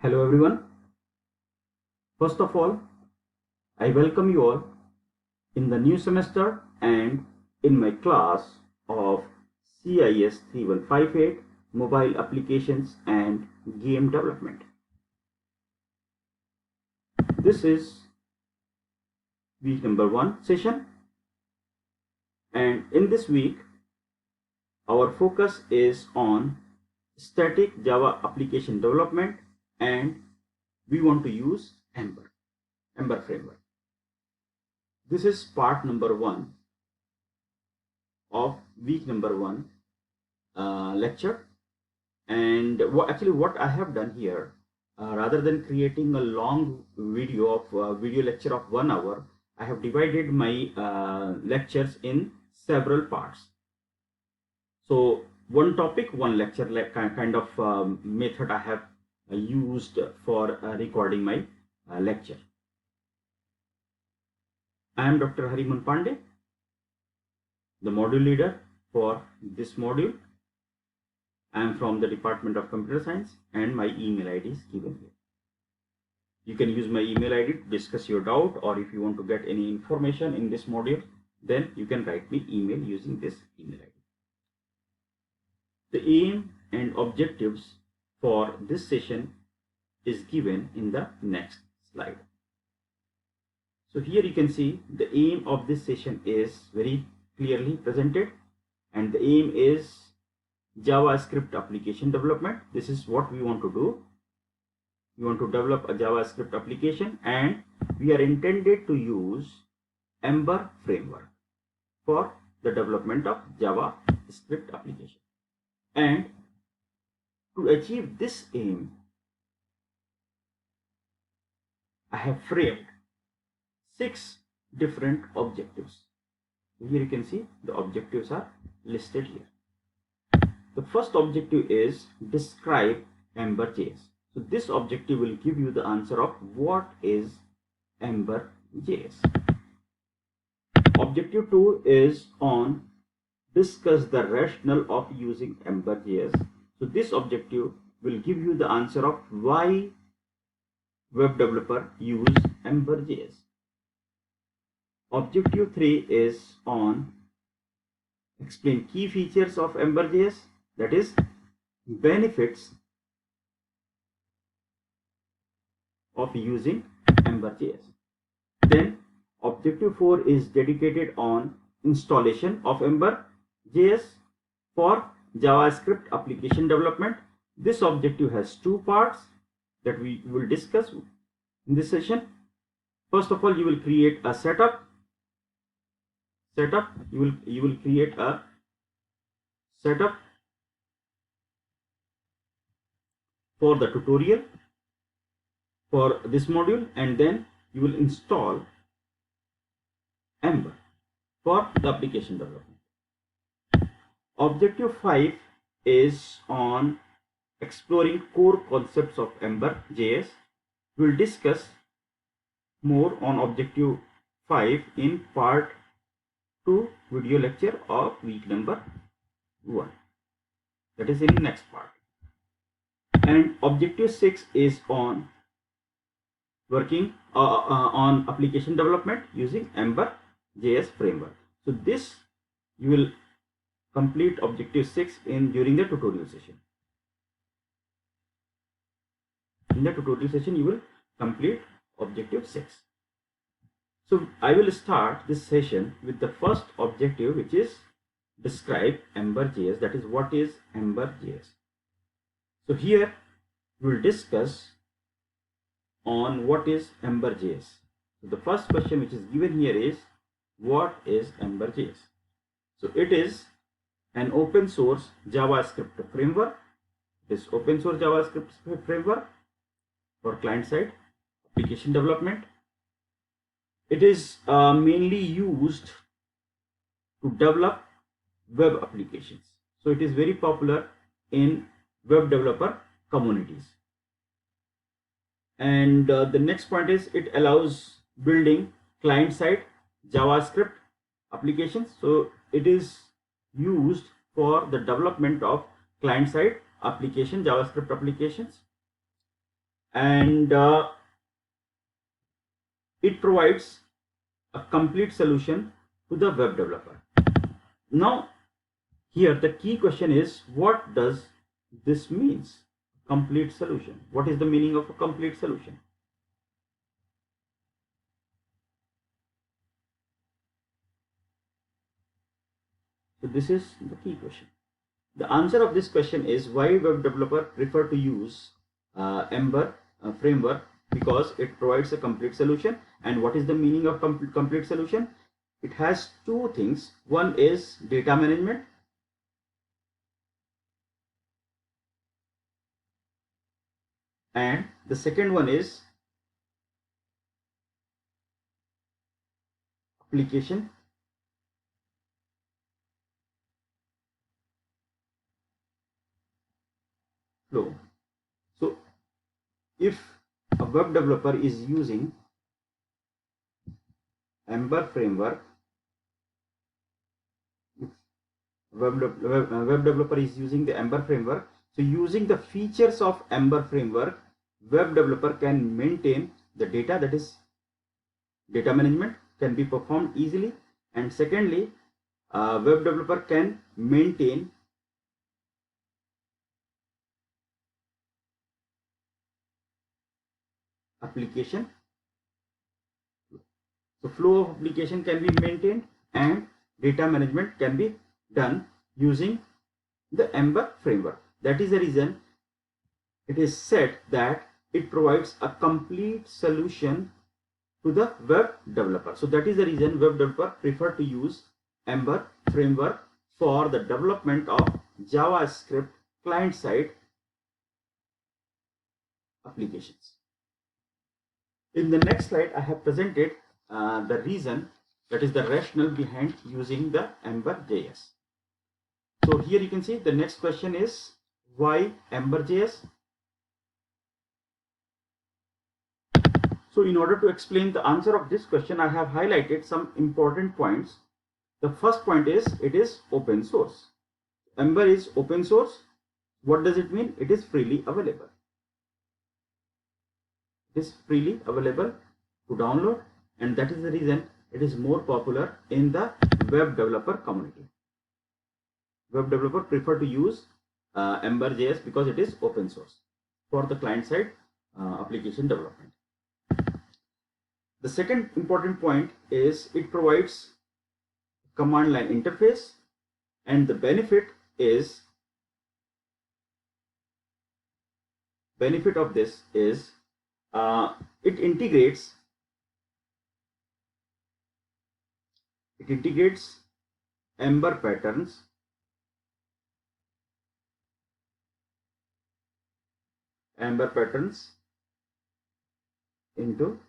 Hello everyone. First of all, I welcome you all in the new semester and in my class of CIS 3158 Mobile Applications and Game Development. This is week number 1 session, and in this week our focus is on static Java application development, and we want to use Ember framework. This is part number 1 of week number 1 lecture. And what I have done here, rather than creating a long video lecture of 1 hour, I have divided my lectures in several parts. So one topic, one lecture, like kind of method I have used for recording my lecture. I am Dr. Hariman Pandey, the module leader for this module. I am from the Department of Computer Science, and my email ID is given here. You can use my email ID to discuss your doubt, or if you want to get any information in this module, then you can write me email using this email ID. The aim and objectives for this session is given in the next slide. So here you can see the aim of this session is very clearly presented, and the aim is JavaScript application development. This is what we want to do. We want to develop a JavaScript application, and we are intended to use Ember framework for the development of JavaScript application. And to achieve this aim, I have framed 6 different objectives. Here you can see the objectives are listed here. The first objective is describe Ember.js. So this objective will give you the answer of what is Ember.js. Objective 2 is on discuss the rationale of using Ember.js. So this objective will give you the answer of why web developer use Ember.js. Objective 3 is on explain key features of Ember.js, that is benefits of using Ember.js. Then objective 4 is dedicated on installation of Ember.js for JavaScript application development. This objective has 2 parts that we will discuss in this session. First of all, you will create a setup. You will create a setup for the tutorial for this module, and then you will install Ember for the application development. Objective 5 is on exploring core concepts of Ember.js. We will discuss more on objective 5 in part 2 video lecture of week number 1, that is in the next part. And objective 6 is on working on application development using Ember.js framework. So this you will complete objective 6 during the tutorial session. In the tutorial session you will complete objective 6. So I will start this session with the first objective, which is describe Ember.js, that is what is Ember.js. So here we will discuss on what is Ember.js. So the first question which is given here is what is Ember.js. So it is an open source JavaScript framework. It is open source JavaScript framework for client side application development. It is mainly used to develop web applications. So it is very popular in web developer communities. And the next point is it allows building client side JavaScript applications. So it is used for the development of client side application JavaScript applications. and it provides a complete solution to the web developer. Now, here the key question is, what does this means? Complete solution. What is the meaning of a complete solution? So this is the key question. The answer of this question is why web developer prefer to use Ember framework, because it provides a complete solution. And what is the meaning of complete solution? It has two things. One is data management, and the second one is application flow. So if a web developer is using Ember framework, web developer is using the Ember framework, so using the features of Ember framework, web developer can maintain the data, that is data management can be performed easily. And secondly, web developer can maintain application. So flow of application can be maintained and data management can be done using the Ember framework. That is the reason it is said that it provides a complete solution to the web developer. So that is the reason web developer prefer to use Ember framework for the development of JavaScript client-side applications. In the next slide, I have presented the reason, that is the rationale behind using the Ember.js. So here you can see the next question is why Ember.js? So in order to explain the answer of this question, I have highlighted some important points. The first point is it is open source. Ember is open source. What does it mean? It is freely available. It is freely available to download, and that is the reason it is more popular in the web developer community. Web developer prefer to use Ember.js because it is open source for the client-side application development. The second important point is it provides command line interface, and the benefit of this is it integrates Ember patterns into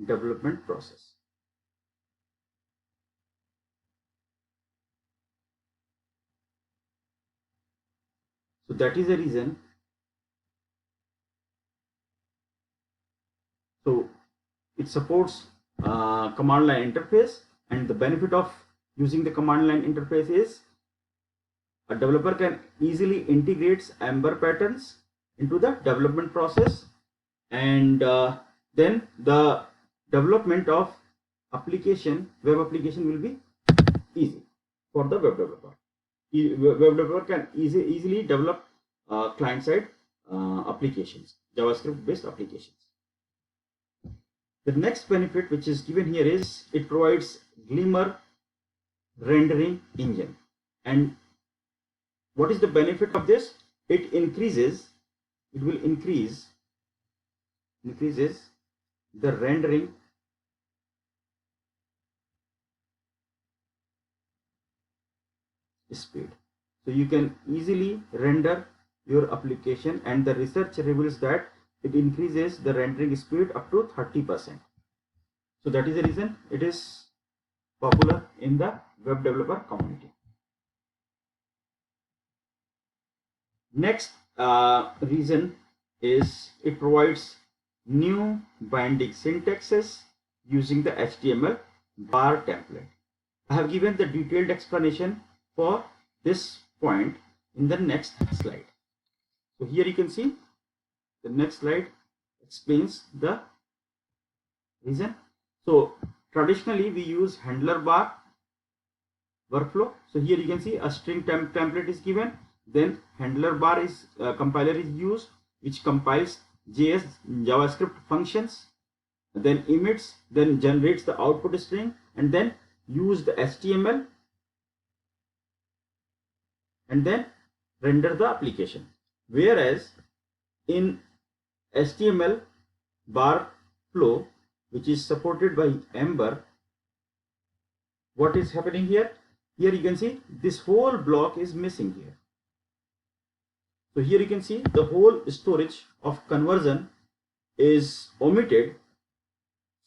development process. So that is the reason. So it supports command line interface, and the benefit of using the command line interface is a developer can easily integrate Ember patterns into the development process, and then the development of web application will be easy for the web developer. Web developer can easily develop client-side applications, JavaScript-based applications. The next benefit which is given here is it provides Glimmer rendering engine. And what is the benefit of this? It will increases the rendering speed. So you can easily render your application, and the research reveals that it increases the rendering speed up to 30%. So that is the reason it is popular in the web developer community. Next reason is it provides new binding syntaxes using the HTML bar template. I have given the detailed explanation for this point in the next slide. So here you can see The next slide explains the reason. So traditionally we use handler bar workflow. So here you can see a string template is given, then handler bar is compiler is used, which compiles JS JavaScript functions, then emits, then generates the output string, and then use the HTML and then render the application. Whereas in HTML bar flow, which is supported by Ember, what is happening here? Here you can see this whole block is missing here. So here you can see the whole storage of conversion is omitted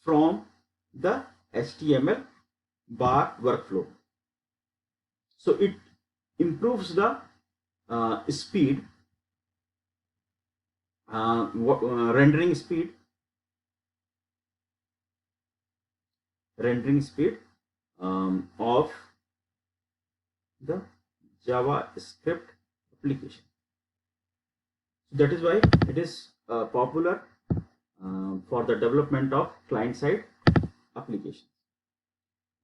from the HTML bar workflow. So it improves the speed, rendering speed of the JavaScript application. That is why it is popular for the development of client-side applications.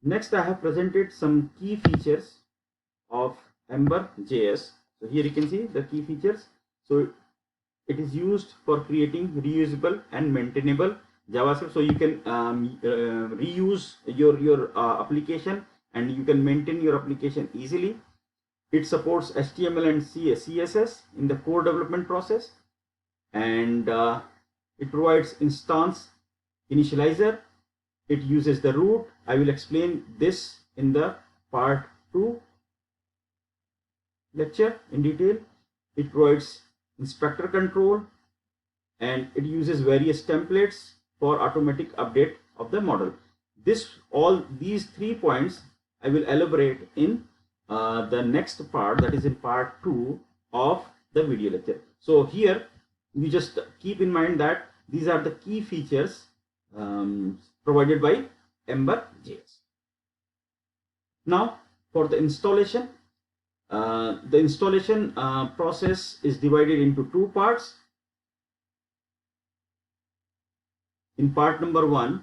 Next, I have presented some key features of Ember JS. So here you can see the key features. So it is used for creating reusable and maintainable JavaScript. So you can reuse your application and you can maintain your application easily. It supports HTML and CSS in the core development process, and it provides instance initializer. It uses the root. I will explain this in the part 2 lecture in detail. It provides inspector control, and it uses various templates for automatic update of the model. All these 3 points I will elaborate in the next part, that is in part 2 of the video lecture. So here you just keep in mind that these are the key features provided by Ember JS. Now for the installation, process is divided into 2 parts. In part number 1,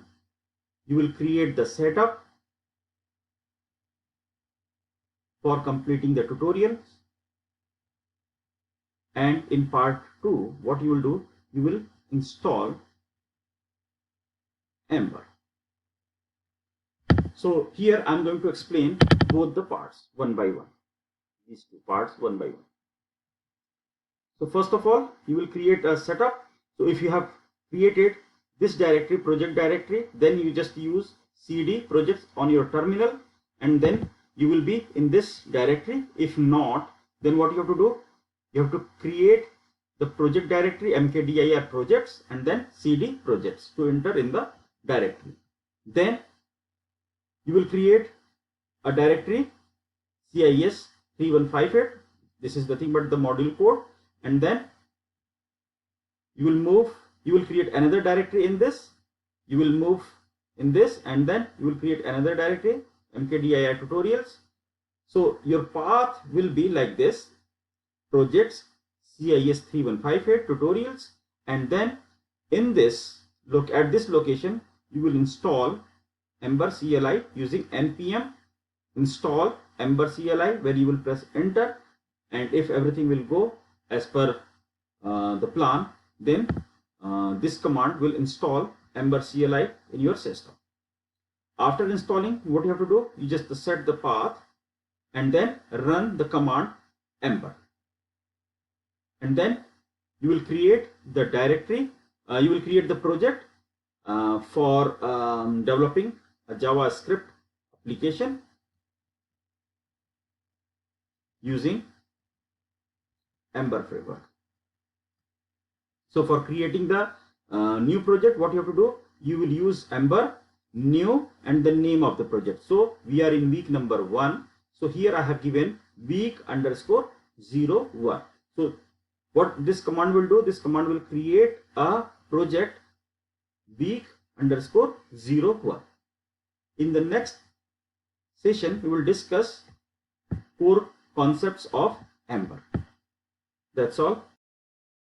you will create the setup for completing the tutorials, and in part 2, what you will do, you will install Ember. So here I am going to explain both the parts one by one, these 2 parts one by one. So first of all, you will create a setup. So if you have created this directory, project directory, then you just use cd projects on your terminal, and then you will be in this directory. If not, then what you have to do, you have to create the project directory mkdir projects and then cd projects to enter in the directory. Then you will create a directory CIS 3158. This is nothing but the module code, and then you will create another directory in this, you will move in this, and then you will create another directory mkdir tutorials. So your path will be like this: projects CIS 3158 tutorials, and then in this, look at this location, you will install Ember CLI using npm install Ember CLI, where you will press enter, and if everything will go as per the plan, then this command will install Ember CLI in your system. After installing, what you have to do, you just set the path and then run the command Ember, and then you will create the directory, you will create the project for developing a JavaScript application using Ember framework. So for creating the new project, what you have to do, you will use Ember new and the name of the project. So we are in week number 1. So here I have given week_01. So what this command will do, this command will create a project week_01. In the next session, we will discuss core concepts of Ember. That's all.